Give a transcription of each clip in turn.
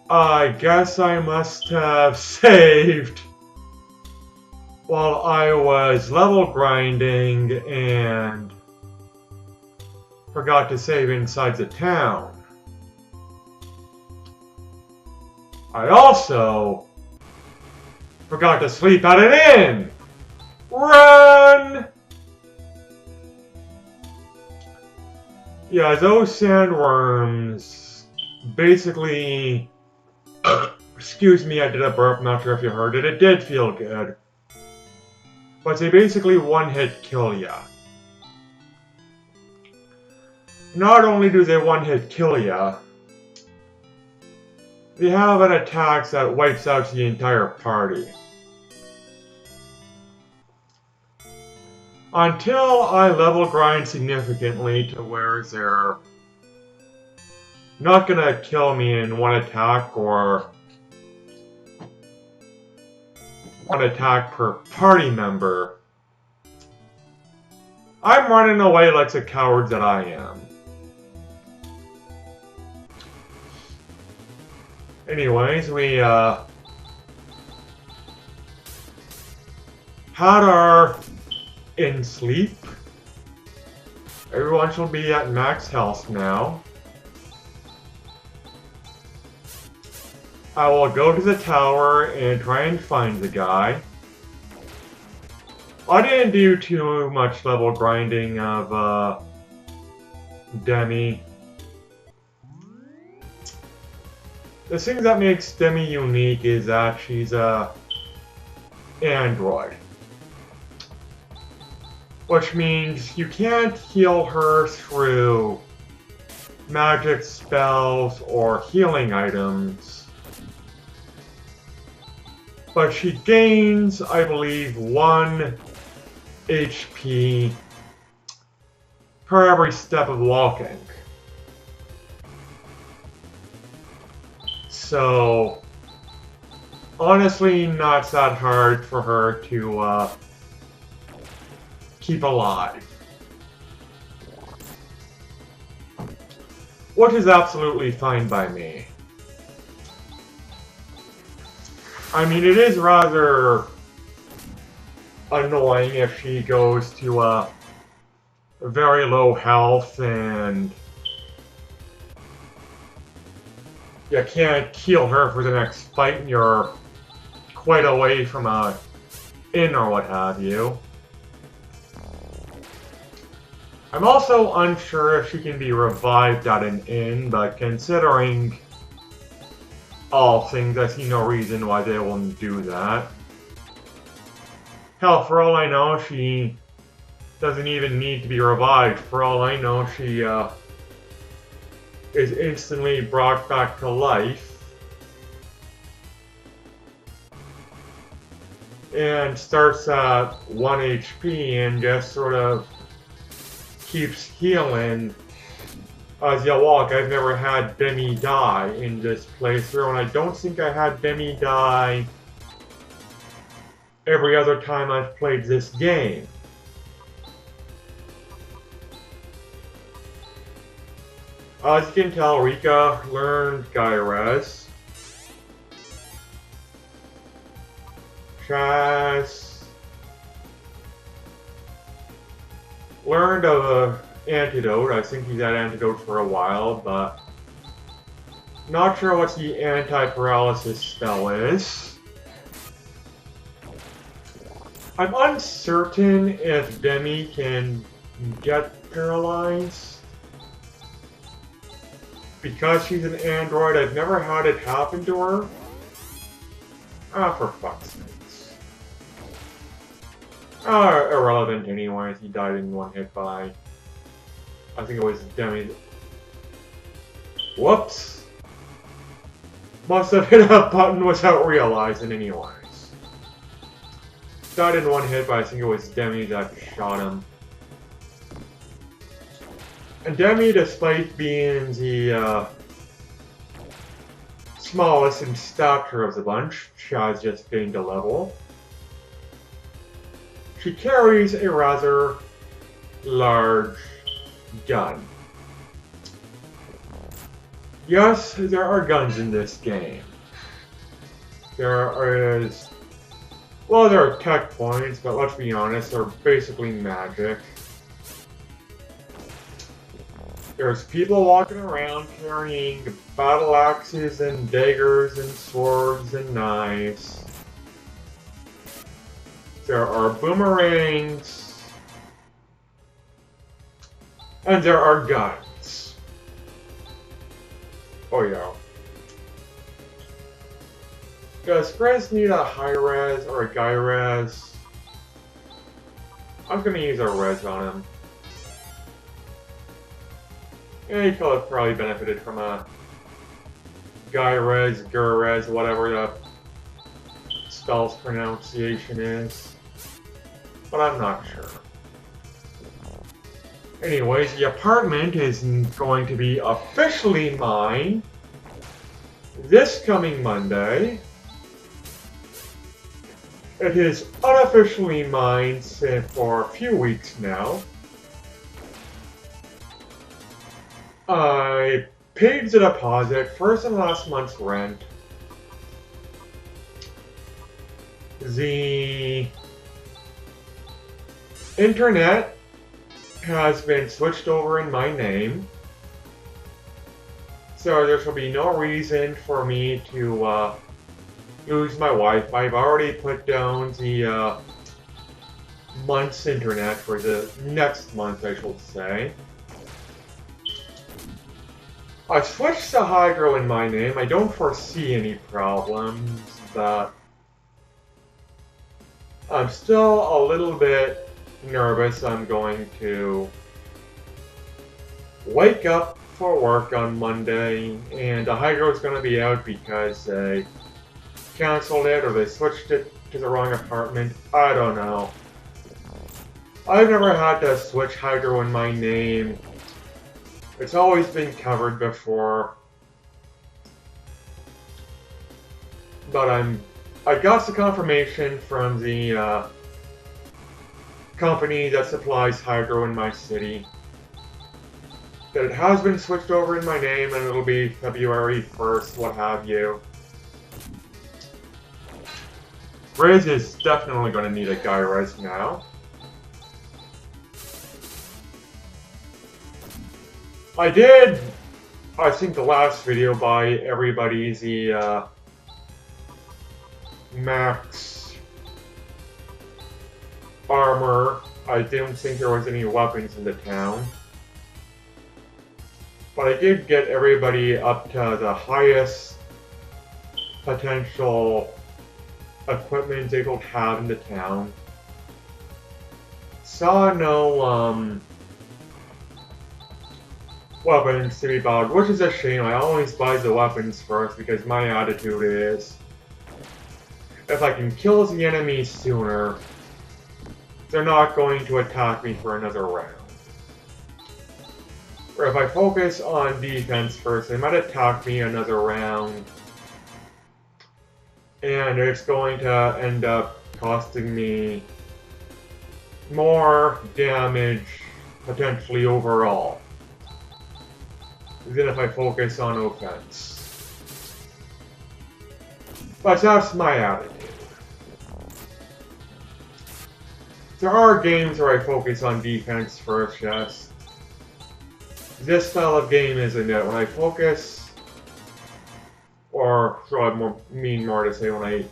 I guess I must have saved while I was level grinding and forgot to save inside the town. I also forgot to sleep at an inn! Run! Yeah, those sandworms basically... Excuse me, I did a burp, not sure if you heard it. It did feel good. But they basically one-hit kill ya. Not only do they one-hit kill ya, they have an attack that wipes out the entire party. Until I level grind significantly to where they're not gonna kill me in one attack or one attack per party member, I'm running away like the coward that I am. Anyways, we had our in sleep. Everyone shall be at max health now. I will go to the tower and try and find the guy. I didn't do too much level grinding of Demi. The thing that makes Demi unique is that she's a android. Which means you can't heal her through magic spells or healing items. But she gains, I believe, 1 HP per every step of walking. So, honestly, not that hard for her to keep alive. Which is absolutely fine by me. I mean, it is rather annoying if she goes to very low health and you can't heal her for the next fight and you're quite away from a inn or what have you. I'm also unsure if she can be revived at an inn, but considering all things, I see no reason why they wouldn't do that. Hell, for all I know, she doesn't even need to be revived. For all I know, she is instantly brought back to life and starts at 1 HP and just sort of keeps healing as you walk. I've never had Demi die in this playthrough, and I don't think I had Demi die every other time I've played this game. As you can tell, Rika learned Gyres. Chaz learned of an antidote. I think he's had antidote for a while, but not sure what the anti-paralysis spell is. I'm uncertain if Demi can get paralyzed. Because she's an android, I've never had it happen to her. Ah, for fuck's sakes. Irrelevant anyways, he died in one hit by... I think it was Demi. Whoops! Must have hit a button without realizing anyways. Died in one hit, but I think it was Demi that shot him. And Demi, despite being the smallest in stature of the bunch, Chaz just gained a level. She carries a rather large gun. Yes, there are guns in this game. There is... Well, there are tech points, but let's be honest, they're basically magic. There's people walking around carrying battle axes and daggers and swords and knives. There are boomerangs. And there are guns. Oh yeah. Does Frizz need a high res or a guy res? I'm gonna use a res on him. Yeah, he could have probably benefited from a guy res, gur res, whatever the spell's pronunciation is. But I'm not sure. Anyways, the apartment is going to be officially mine this coming Monday. It is unofficially mine for a few weeks now. I paid the deposit, first and last month's rent. The internet has been switched over in my name. So there shall be no reason for me to lose my Wi-Fi. I've already put down the month's internet for the next month, I should say. I switched to Hydro in my name. I don't foresee any problems, but I'm still a little bit nervous. I'm going to wake up for work on Monday, and the Hydro is going to be out because they canceled it or they switched it to the wrong apartment. I don't know. I've never had to switch Hydro in my name. It's always been covered before. But I got the confirmation from the company that supplies Hydro in my city that it has been switched over in my name and it'll be February 1st, what have you. Riz is definitely going to need a guy res now. I did, I think the last video buy everybody the max armor. I didn't think there was any weapons in the town. But I did get everybody up to the highest potential equipment they could have in the town. Saw no weapons to be bought, which is a shame. I always buy the weapons first because my attitude is if I can kill the enemy sooner, they're not going to attack me for another round. Or if I focus on defense first, they might attack me another round. And it's going to end up costing me more damage, potentially overall, than if I focus on offense. But that's my attitude. There are games where I focus on defense first, yes. This style of game isn't it. When I focus, or so I mean more to say when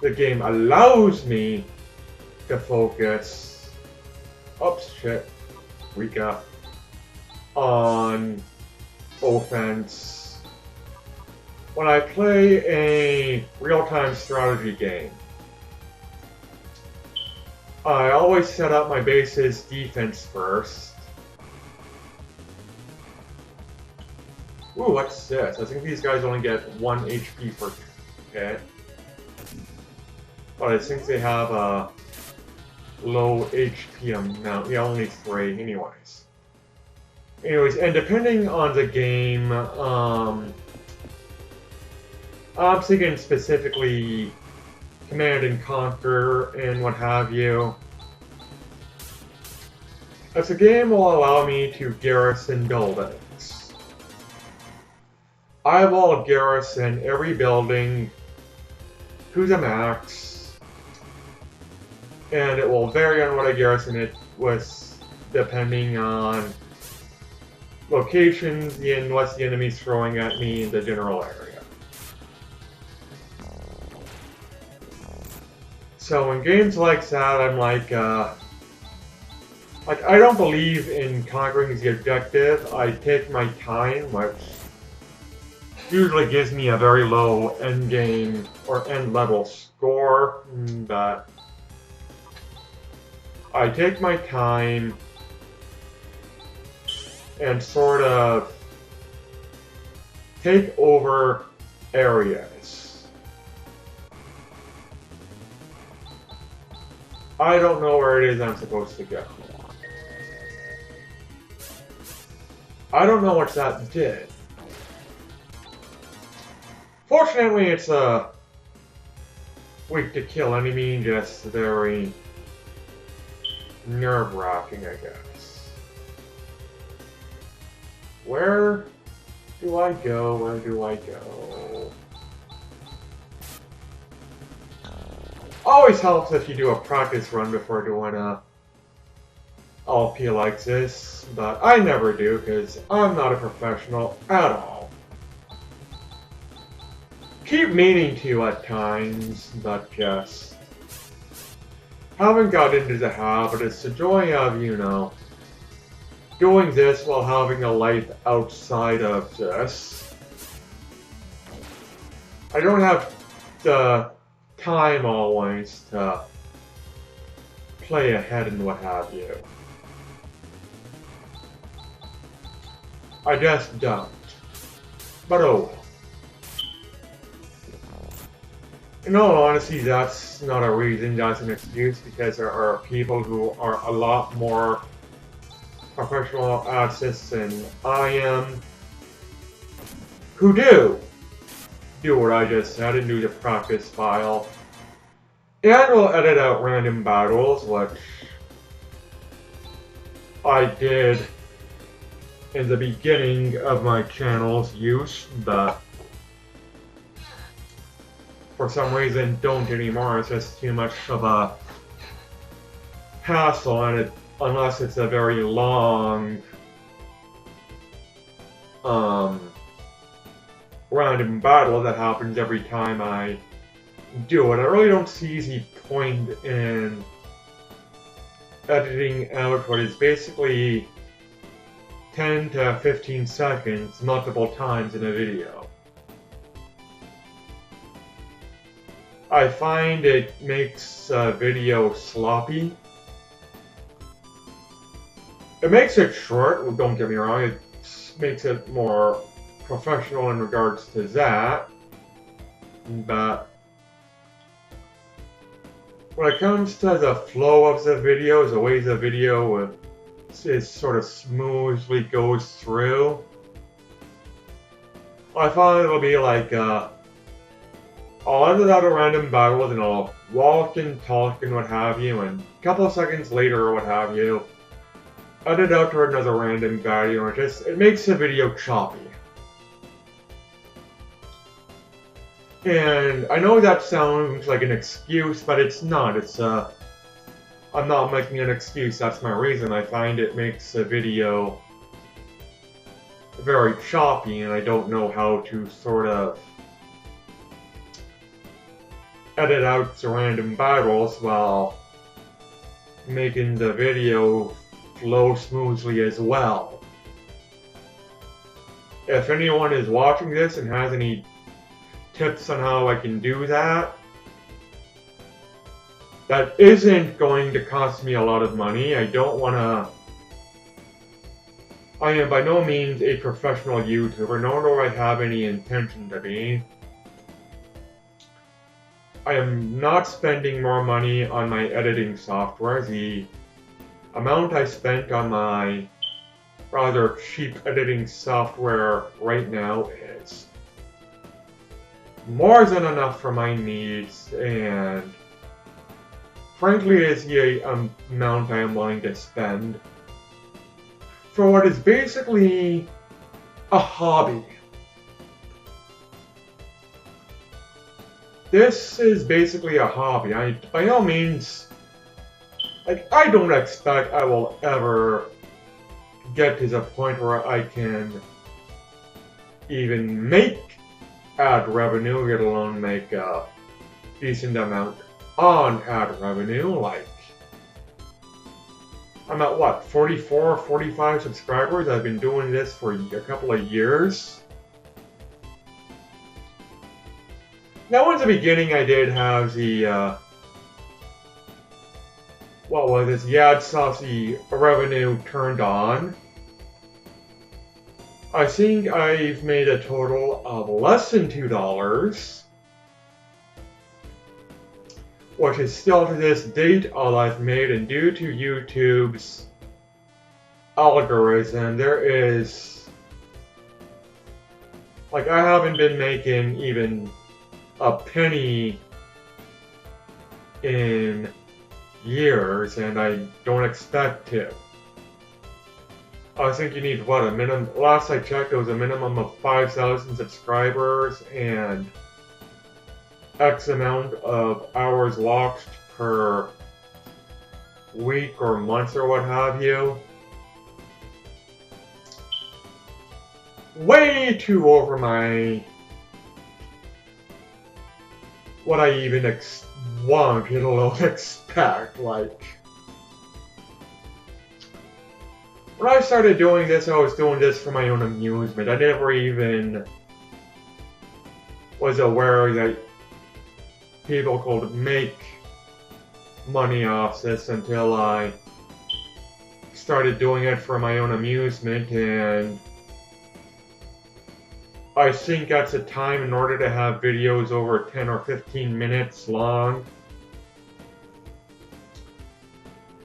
the game allows me to focus, oops, shit, Rika, on offense. When I play a real-time strategy game, I always set up my base's defense first. Ooh, what's this? I think these guys only get 1 HP per hit. But I think they have a low HP amount. Yeah, only 3 anyways. And depending on the game, I'm thinking specifically Command and Conquer and what have you. As the game will allow me to garrison buildings. I will garrison every building to the max, and it will vary on what I garrison it with, depending on locations and what the enemy's throwing at me in the general area. So in games like that, I'm like I don't believe in conquering the objective. I take my time, which usually gives me a very low end game or end level score, but I take my time and sort of take over areas. I don't know where it is I'm supposed to go. I don't know what that did. Fortunately, it's weak to kill enemy, just very nerve-wracking, I guess. Where do I go? Where do I go? Always helps if you do a practice run before doing a LP like this, but I never do because I'm not a professional at all. Keep meaning to at times, but just haven't got into the habit. It's the joy of, you know, doing this while having a life outside of this. I don't have the time always to play ahead and what have you. I just don't. But oh well. In all honesty, that's not a reason, that's an excuse, because there are people who are a lot more professional at this than I am, who do what I just said and do the practice file, and will edit out random battles, which I did in the beginning of my channel's use, but for some reason don't anymore. It's just too much of a hassle, and unless it's a very long random battle that happens every time I do it. I really don't see the point in editing out what is basically 10 to 15 seconds multiple times in a video. I find it makes a video sloppy. It makes it short, don't get me wrong, it makes it more professional in regards to that, but when it comes to the flow of the videos, the way the video is sort of smoothly goes through, I find it'll be like, I'll edit out a random battle and I'll walk and talk and what have you, and a couple of seconds later or what have you, edit out to another random battle, and it makes the video choppy. And I know that sounds like an excuse, but it's not. I'm not making an excuse, that's my reason. I find it makes the video very choppy, and I don't know how to sort of edit out the random battles while making the video flow smoothly as well. If anyone is watching this and has any tips on how I can do that, that isn't going to cost me a lot of money. I am by no means a professional YouTuber, nor do I have any intention to be. I am not spending more money on my editing software. The amount I spent on my rather cheap editing software right now is more than enough for my needs, and frankly is the amount I am willing to spend for what is basically a hobby. this is basically a hobby. By no means, like, I don't expect I will ever get to the point where I can even make ad revenue, let alone make a decent amount on ad revenue. Like, I'm at what, 44, 45 subscribers? I've been doing this for a couple of years. Now, in the beginning, I did have the, what was it? The ad saucy revenue turned on. I think I've made a total of less than $2, which is still to this date all I've made, and due to YouTube's algorithm, there is, like, I haven't been making even a penny in years, and I don't expect to. I think you need, what, a minimum, last I checked, it was a minimum of 5,000 subscribers and X amount of hours watched per week or month or what have you. Way too over my, what I even want, let alone expect. Like, when I started doing this, I was doing this for my own amusement. I never even was aware that people could make money off this until I started doing it for my own amusement. And I think at the time, in order to have videos over 10 or 15 minutes long,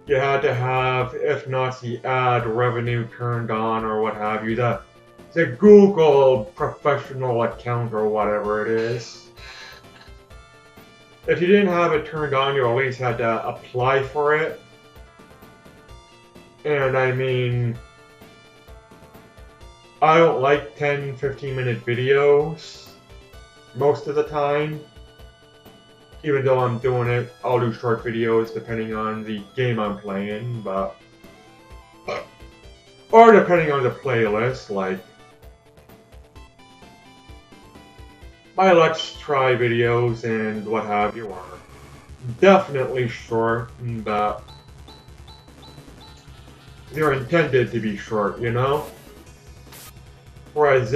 you had to have, if not the ad revenue turned on or what have you, the Google professional account or whatever it is. If you didn't have it turned on, you at least had to apply for it. And I mean, I don't like 10, 15-minute videos most of the time. Even though I'm doing it, I'll do short videos depending on the game I'm playing, but... or depending on the playlist, like... my Let's Try videos and what have you are definitely short, but... they're intended to be short, you know? Whereas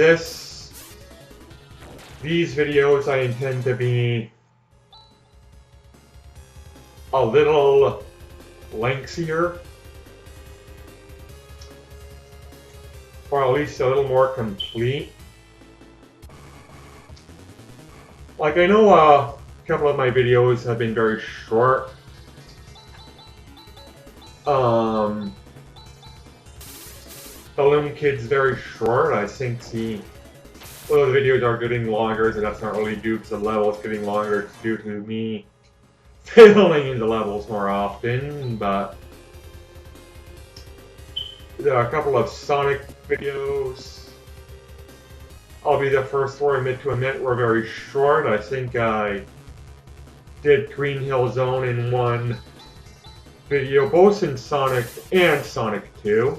these videos I intend to be a little lengthier, or at least a little more complete. Like, I know a couple of my videos have been very short. Balloon Kid's very short. I think well, the videos are getting longer, so that's not really due to the levels getting longer, it's due to me failing in the levels more often, but there are a couple of Sonic videos. I'll be the first to admit were very short. I think I did Green Hill Zone in one video, both in Sonic and Sonic 2.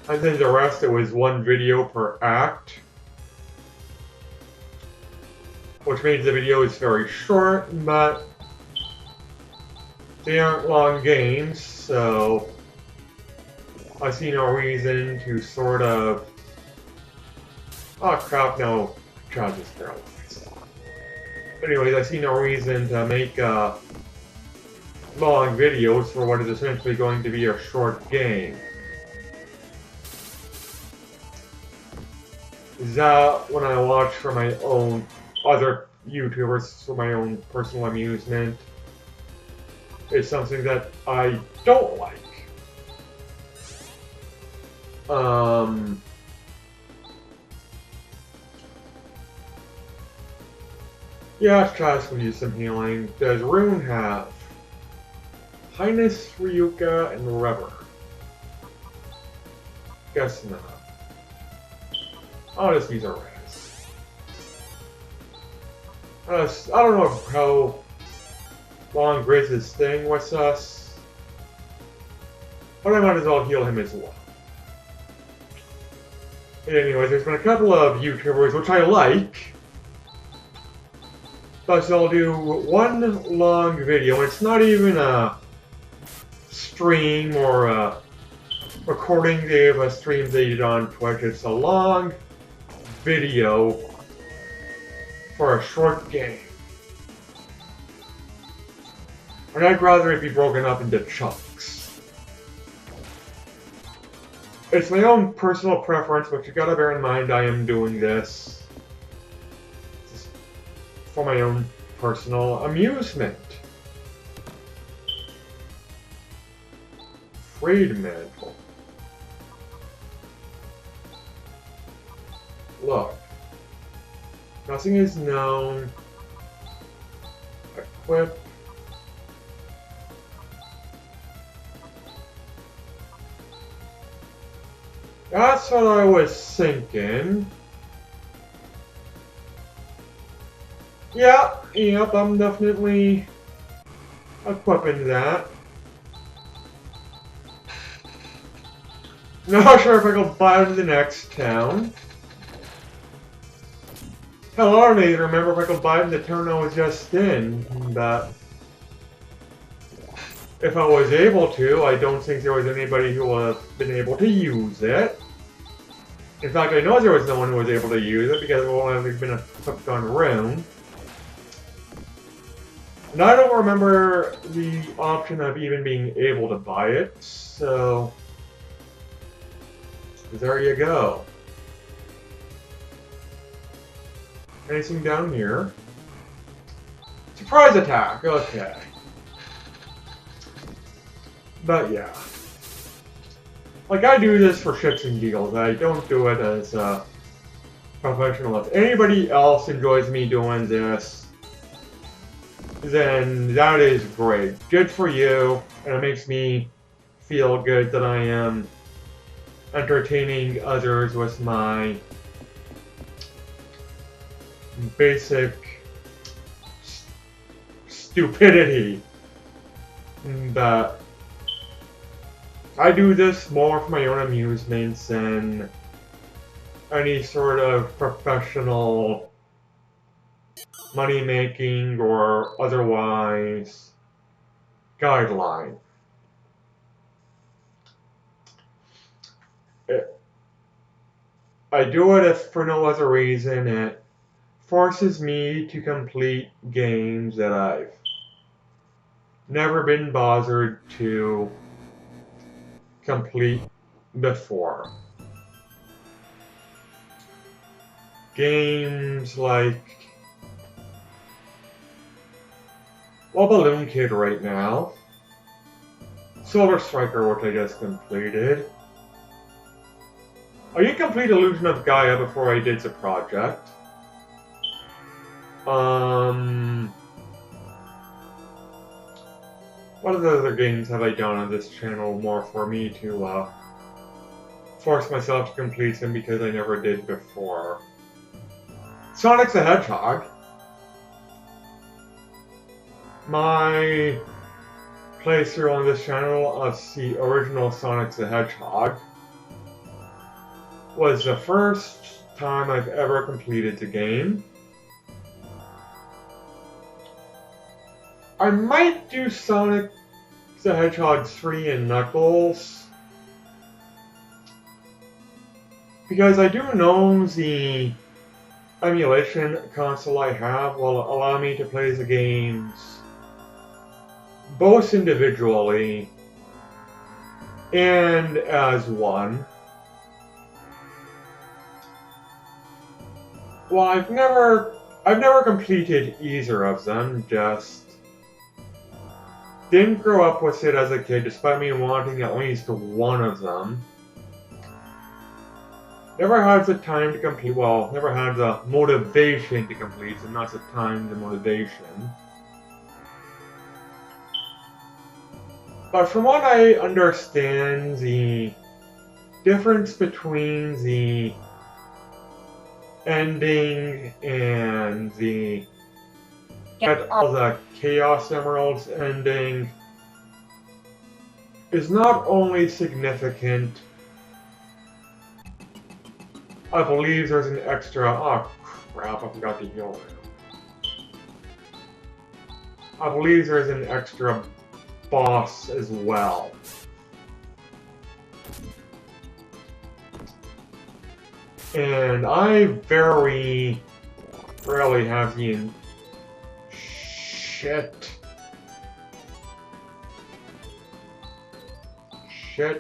And then the rest, it was one video per act, which means the video is very short, but they aren't long games, so I see no reason to sort of... oh crap, no, God, just paralyzed. Anyways, I see no reason to make long videos for what is essentially going to be a short game. That, when I watch for my own other YouTubers for my own personal amusement, is something that I don't like. Yeah, Chaz will use some healing. Does Rune have Highness, Ryuka, and Rever? Guess not. I'll just use a res. I don't know how long Griz's staying with us, but I might as well heal him as well. Anyways, there's been a couple of YouTubers which I like, but I'll do one long video. It's not even a stream or a recording of a stream they did on Twitch. It's a long video for a short game. And I'd rather it be broken up into chunks. It's my own personal preference, but you gotta bear in mind I am doing this just for my own personal amusement. Freed mantle. Look. Nothing is known. Equip. That's what I was thinking. Yeah, yep, I'm definitely equipping that. Not sure if I can buy it in the next town. Hell, I don't even remember if I could buy it in the town I was just in, but if I was able to, I don't think there was anybody who would have been able to use it. In fact, I know there was no one who was able to use it because it will only have been equipped on room. And I don't remember the option of even being able to buy it, so there you go. Anything down here? Surprise attack, okay. But yeah. Like, I do this for shits and giggles. I don't do it as a professional. If anybody else enjoys me doing this, then that is great. Good for you, and it makes me feel good that I am entertaining others with my basic stupidity. But I do this more for my own amusements than any sort of professional money-making or otherwise guideline. I do it if for no other reason. It forces me to complete games that I've never been bothered to complete before. Games like, well, Balloon Kid right now, Solar Striker, which I just completed. I did complete Illusion of Gaia before I did the project. What other games have I done on this channel more for me to force myself to complete them because I never did before? Sonic the Hedgehog. My playthrough on this channel of the original Sonic the Hedgehog was the first time I've ever completed the game. I might do Sonic the Hedgehog 3 and Knuckles, because I do know the emulation console I have will allow me to play the games both individually and as one. Well, I've never completed either of them, just didn't grow up with it as a kid, despite me wanting at least one of them. Never had the time to complete, well, never had the motivation to complete them, not the time, the motivation. But from what I understand, the difference between the ending and the Get all the Chaos Emeralds ending is not only significant, I believe there's an extra. Oh crap, I forgot to heal him. I believe there's an extra boss as well. And I very rarely have the shit. Am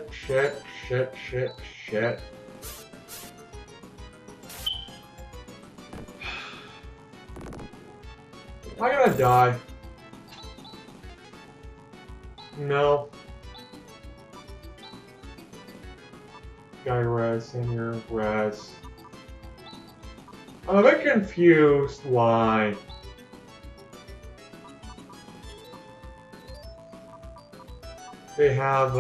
I gonna die? No. Guy res, senior res. I'm a bit confused why they have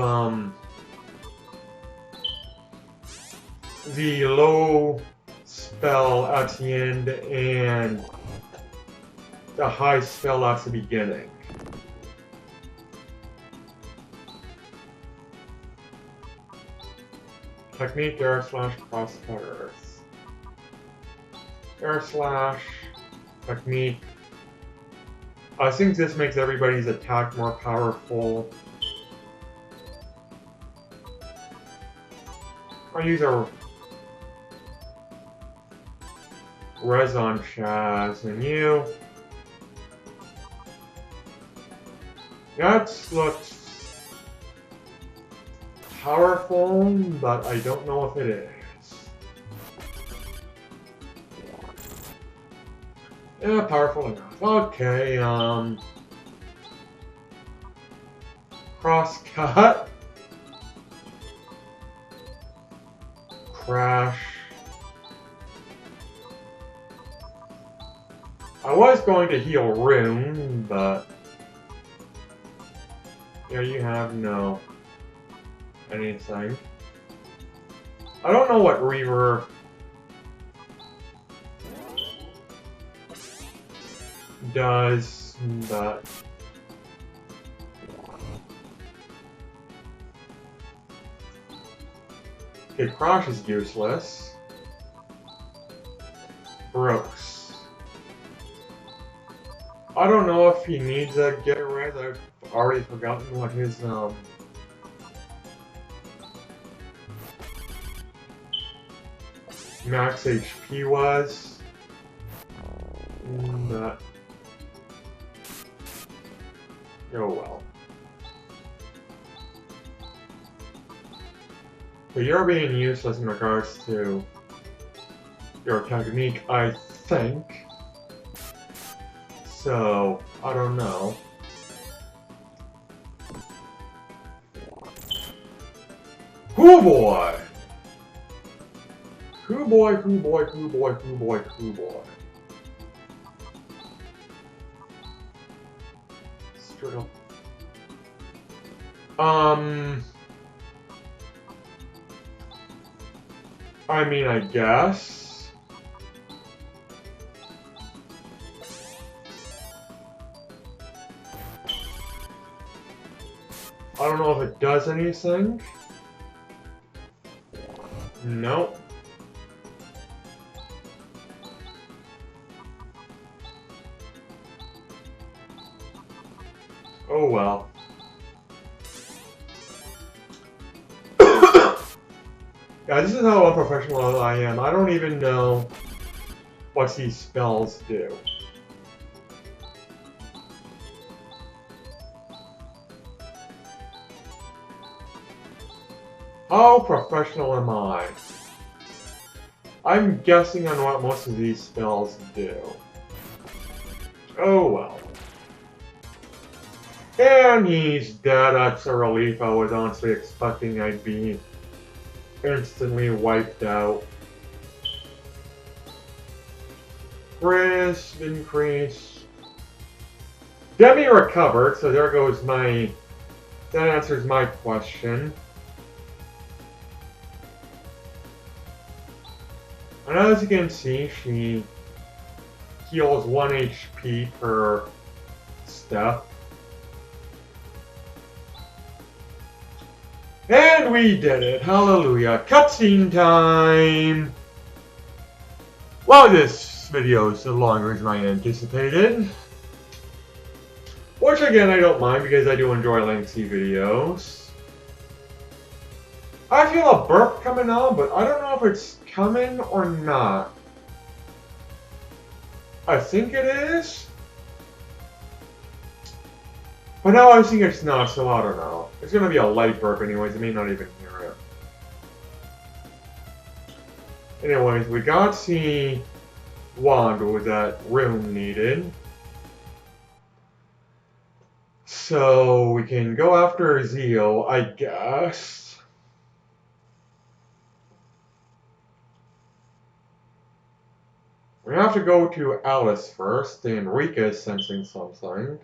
the low spell at the end and the high spell at the beginning. Technique air slash cross cutters. Air slash technique. I think this makes everybody's attack more powerful. I'll use a res on Chaz and you. That looks powerful, but I don't know if it is. Yeah, powerful enough. Okay, cross cut. Crash. I was going to heal Rune, but here you have no anything. I don't know what Reaver does, but okay, Crash is useless. Brooks. I don't know if he needs a get res. I've already forgotten what his max HP was. But oh well. So you're being useless in regards to your technique, I think. So, I don't know. Hoo boy! Hoo boy, hoo boy, hoo boy, hoo boy, hoo boy. Straight up. I mean, I guess. I don't know if it does anything. Nope. Oh well. Yeah, this is how unprofessional I am. I don't even know what these spells do. How professional am I? I'm guessing on what most of these spells do. Oh well. And he's dead. That's a relief. I was honestly expecting I'd be instantly wiped out. Risk increase. Demi recovered, so there goes my... That answers my question. And as you can see, she heals 1 HP per step. And we did it! Hallelujah! Cutscene time! Well, this video is longer than I anticipated. Which again, I don't mind because I do enjoy lengthy videos. I feel a burp coming on, but I don't know if it's coming or not. I think it is. But now I think it's not, so I don't know. It's gonna be a light burp anyways, I may not even hear it. Anyways, we got the wand with that room needed. So we can go after Zio, I guess. We have to go to Alice first. Enrique is sensing something.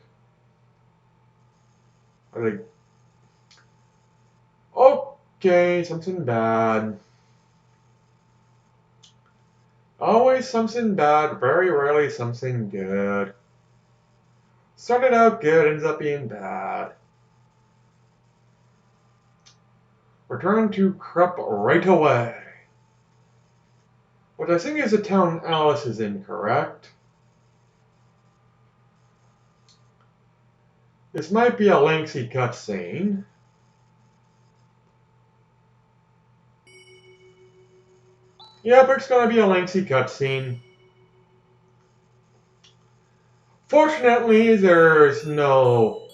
I think. Okay, something bad. Always something bad, very rarely something good. Started out good, ends up being bad. Return to Krupp right away. What I think is the town Alice is in, correct? This might be a lengthy cutscene. Yep, it's gonna be a lengthy cutscene. Fortunately, there's no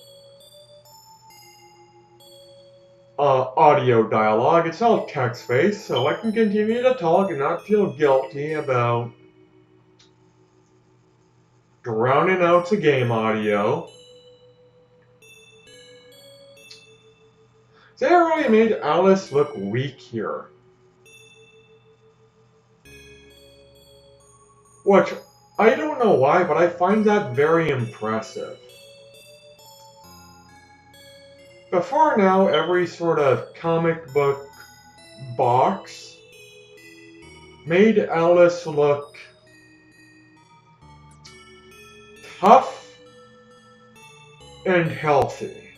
audio dialogue. It's all text-based, so I can continue to talk and not feel guilty about drowning out the game audio. They really made Alice look weak here. Which, I don't know why, but I find that very impressive. Before now, every sort of comic book box made Alice look tough and healthy.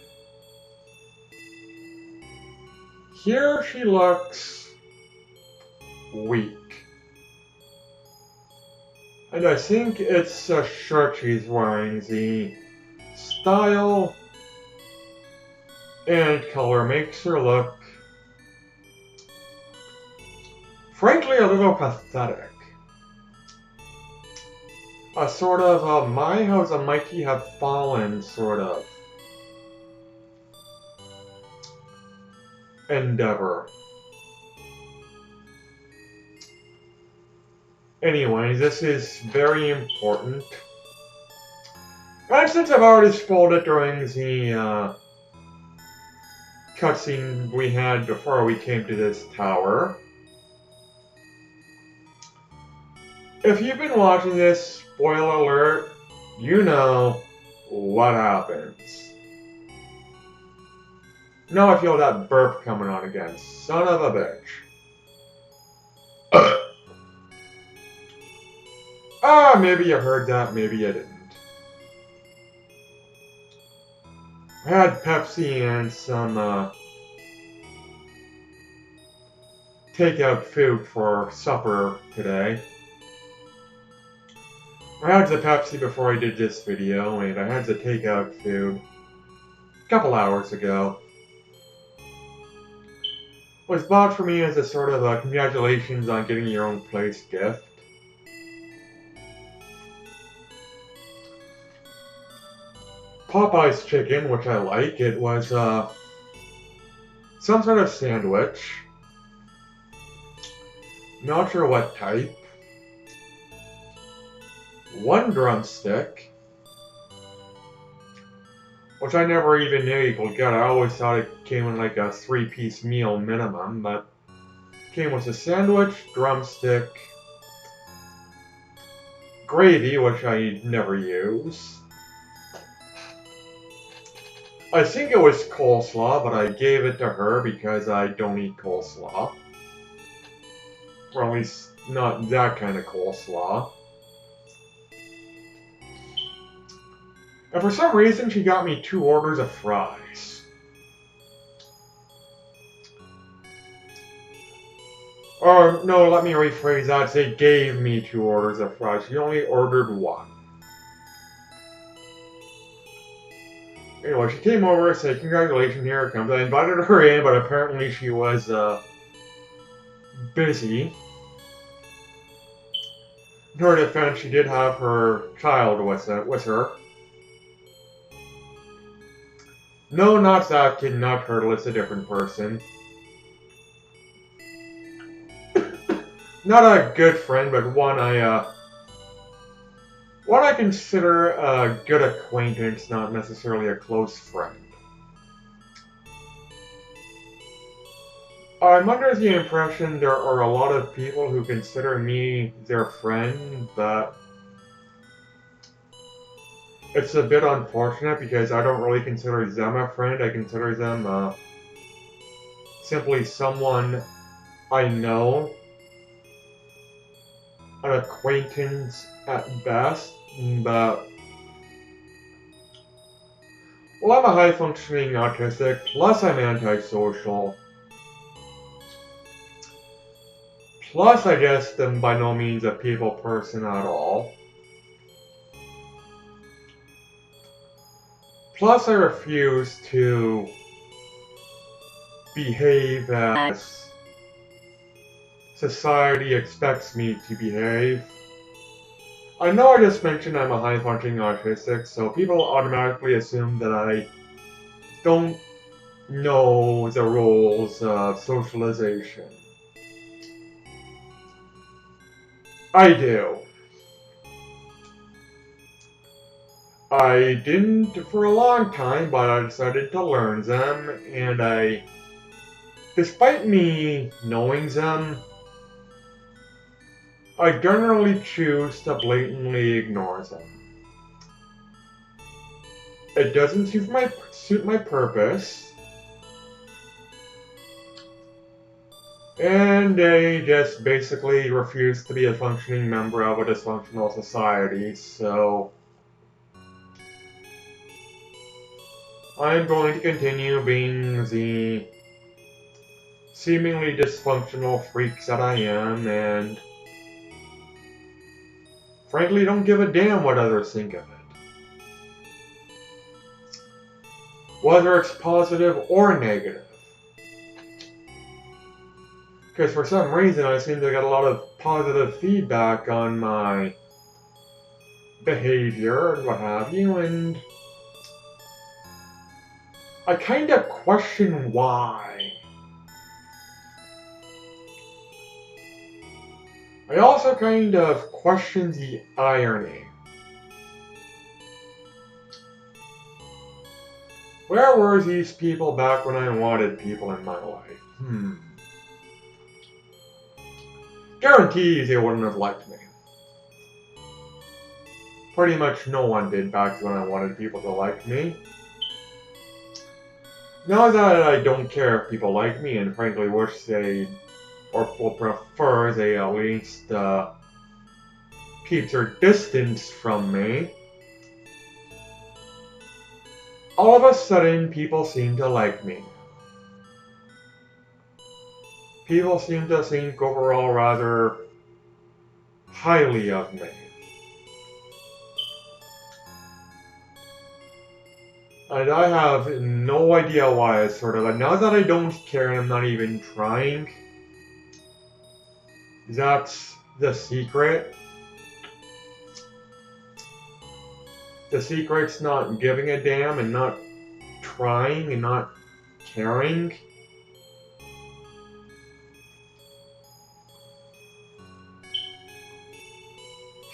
Here she looks weak. And I think it's a shirt she's wearing. The style and color makes her look, frankly, a little pathetic. A sort of my how the mighty have fallen sort of endeavor. Anyway, this is very important. And since I've already spoiled it during the cutscene we had before we came to this tower, if you've been watching this, spoiler alert, you know what happens. Now I feel that burp coming on again. Son of a bitch. Maybe you heard that, maybe you didn't. I had Pepsi and some takeout food for supper today. I had the Pepsi before I did this video, and I had the takeout food a couple hours ago. It was bought for me as a sort of a congratulations on getting your own place gift. Popeye's chicken, which I like. It was some sort of sandwich. Not sure what type. One drumstick, which I never even knew you could get. I always thought it came in like a 3-piece meal minimum, but it came with a sandwich, drumstick, gravy, which I never use. I think it was coleslaw, but I gave it to her because I don't eat coleslaw. Or at least not that kind of coleslaw. And for some reason, she got me 2 orders of fries. Or, no, let me rephrase that. They gave me 2 orders of fries. She only ordered 1. Anyway, she came over, said, congratulations, here it comes. I invited her in, but apparently she was, busy. In her defense, she did have her child with her. No, not that kid, not Turtle, it's a different person. Not a good friend, but one I consider a good acquaintance, not necessarily a close friend. I'm under the impression there are a lot of people who consider me their friend, but it's a bit unfortunate because I don't really consider them a friend. I consider them simply someone I know, an acquaintance at best, but well, I'm a high-functioning autistic, plus I'm antisocial. Plus, I guess I'm by no means a people person at all. Plus, I refuse to behave as society expects me to behave. I know I just mentioned I'm a high-functioning autistic, so people automatically assume that I don't know the rules of socialization. I do. I didn't for a long time, but I decided to learn them, and despite me knowing them, I generally choose to blatantly ignore them. It doesn't suit my purpose, and I just basically refuse to be a functioning member of a dysfunctional society, so I'm going to continue being the seemingly dysfunctional freak that I am, and frankly don't give a damn what others think of it. Whether it's positive or negative. Because for some reason I seem to get a lot of positive feedback on my behavior and what have you, and I kind of question why. I also kind of question the irony. Where were these people back when I wanted people in my life? Guarantees they wouldn't have liked me. Pretty much no one did back when I wanted people to like me. Now that I don't care if people like me, and frankly wish they, or will prefer they at least keep their distance from me, all of a sudden people seem to like me. People seem to think overall rather highly of me. And I have no idea why. It's sort of like, now that I don't care and I'm not even trying, that's the secret. The secret's not giving a damn and not trying and not caring.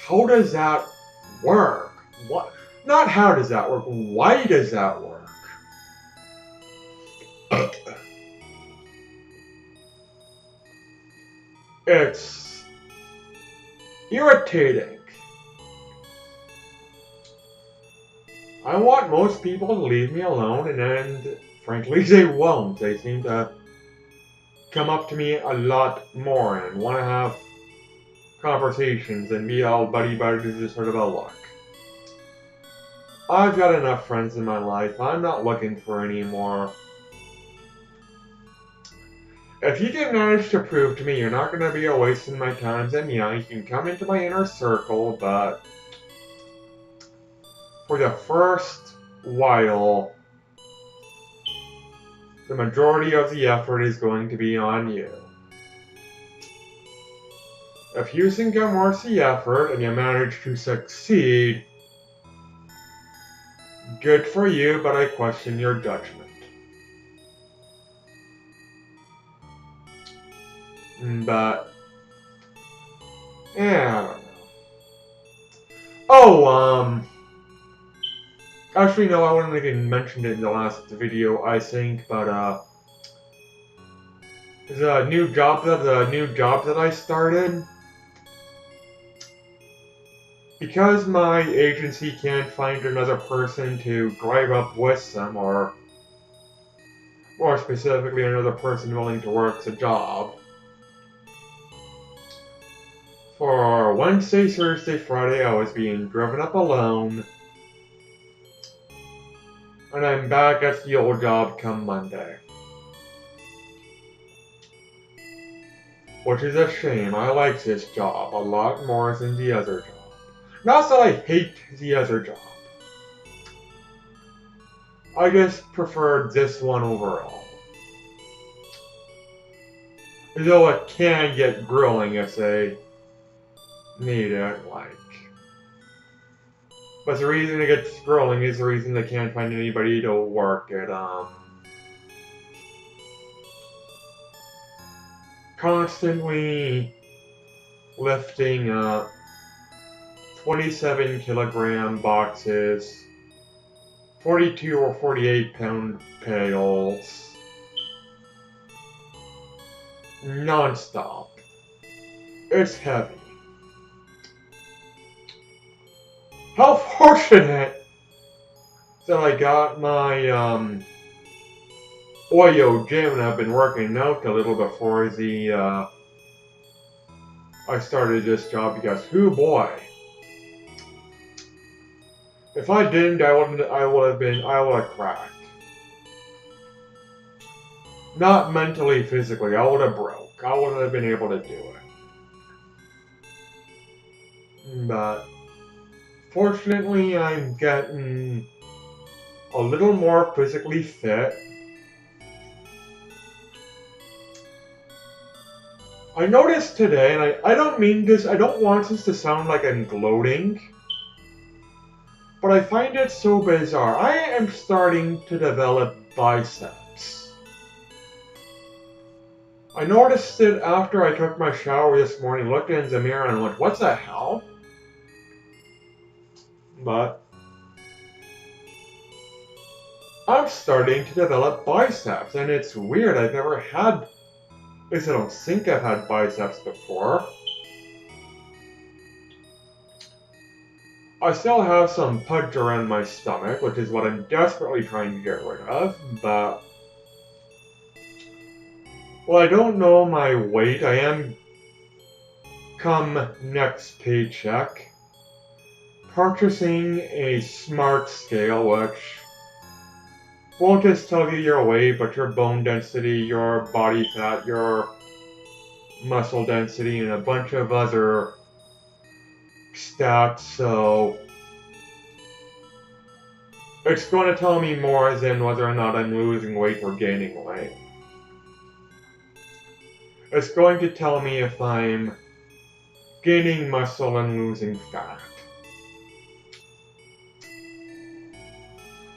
How does that work? What? Not how does that work, why does that work? It's irritating. I want most people to leave me alone, and frankly they won't. They seem to come up to me a lot more and want to have conversations and be all buddy-buddy to sort of a look. I've got enough friends in my life. I'm not looking for any more. If you can manage to prove to me you're not going to be a waste of my time, then yeah, you can come into my inner circle, but for the first while, the majority of the effort is going to be on you. If you think I'm worth the effort and you manage to succeed, good for you, but I question your judgment. But, yeah, I don't know. Oh, actually no, I wouldn't even mention it in the last video, I think, but, the new job that I started, because my agency can't find another person to drive up with them, or more specifically, another person willing to work the job. For Wednesday, Thursday, Friday, I was being driven up alone, and I'm back at the old job come Monday. Which is a shame. I like this job a lot more than the other job. Not that I hate the other job. I just prefer this one overall. Though it can get grueling if they need it, like. But the reason it gets grueling is the reason they can't find anybody to work it. Constantly lifting up 27 kilogram boxes, 42 or 48 pound pails, non-stop. It's heavy. How fortunate that I got my Oyo gym and I've been working out a little before I started this job because, hoo boy. If I didn't, I would have cracked. Not mentally, physically, I would have broke. I wouldn't have been able to do it. But, fortunately, I'm getting a little more physically fit. I noticed today, and I don't mean this, I don't want this to sound like I'm gloating, but I find it so bizarre. I am starting to develop biceps. I noticed it after I took my shower this morning, looked in the mirror and went, what the hell? But I'm starting to develop biceps, and it's weird. I've never had, at least I don't think I've had biceps before. I still have some pudge around my stomach, which is what I'm desperately trying to get rid of, but well, I don't know my weight. I am, come next paycheck, purchasing a smart scale, which won't just tell you your weight, but your bone density, your body fat, your muscle density, and a bunch of other stats, so it's going to tell me more than whether or not I'm losing weight or gaining weight. It's going to tell me if I'm gaining muscle and losing fat.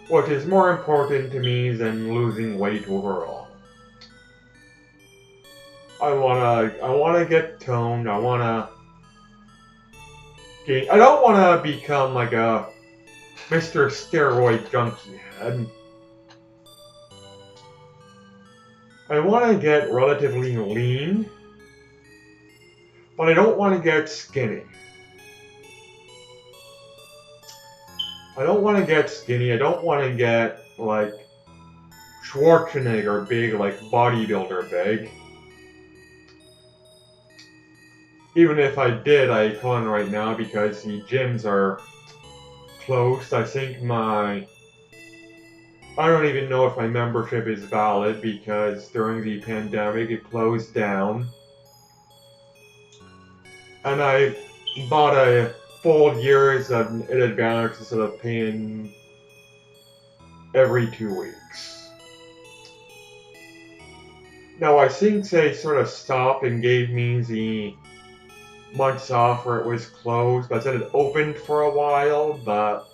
Which is more important to me than losing weight overall. I wanna get toned, I don't wanna become like a Mr. Steroid junkie head. I wanna get relatively lean, but I don't wanna get skinny. I don't want to get skinny. I don't want to get, like, Schwarzenegger big, like bodybuilder big. Even if I did, I can't right now because the gyms are closed. I think I don't even know if my membership is valid because during the pandemic it closed down. And I bought a full year's in advance instead of paying every 2 weeks. Now I think they sort of stopped and gave me the months off where it was closed, but then it opened for a while, but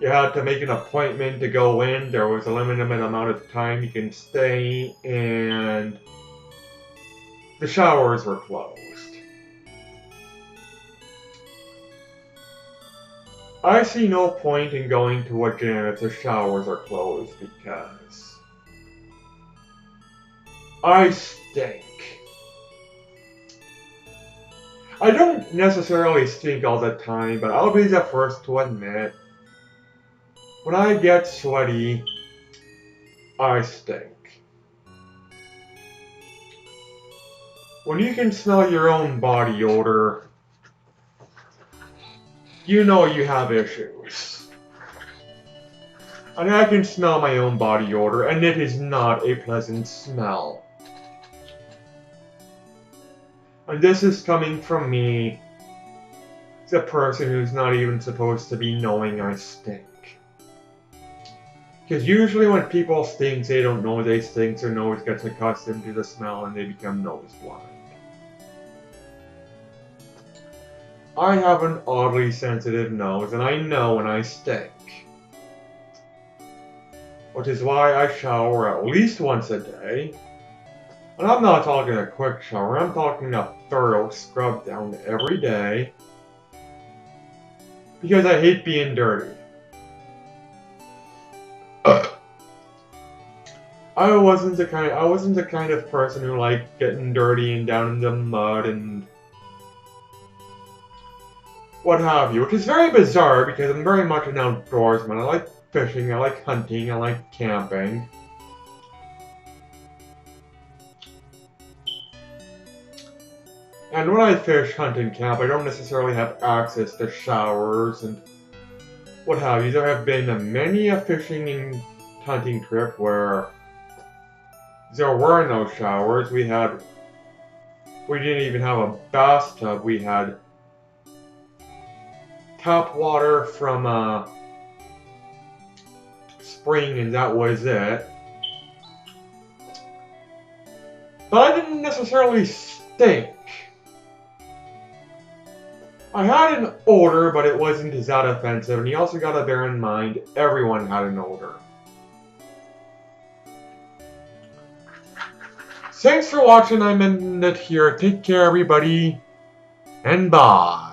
you had to make an appointment to go in. There was a limited amount of time you can stay, and the showers were closed. I see no point in going to a gym if the showers are closed because I stink. I don't necessarily stink all the time, but I'll be the first to admit, when I get sweaty, I stink. When you can smell your own body odor, you know you have issues. And I can smell my own body odor, and it is not a pleasant smell. And this is coming from me, the person who's not even supposed to be knowing I stink. Because usually when people stink, they don't know they stink, their nose gets accustomed to the smell and they become nose blind. I have an oddly sensitive nose, and I know when I stink. Which is why I shower at least once a day. And I'm not talking a quick shower, I'm talking a thorough scrub down every day. Because I hate being dirty. I wasn't the kind of person who liked getting dirty and down in the mud and what have you, which is very bizarre because I'm very much an outdoorsman. I like fishing, I like hunting, I like camping. And when I fish, hunt, and camp, I don't necessarily have access to showers and what have you. There have been many a fishing and hunting trip where there were no showers. We didn't even have a bathtub. We had tap water from a spring and that was it. But I didn't necessarily stink. I had an odor, but it wasn't that offensive, and you also gotta bear in mind, everyone had an odor. Thanks for watching, I'm ending it here. Take care, everybody, and bye.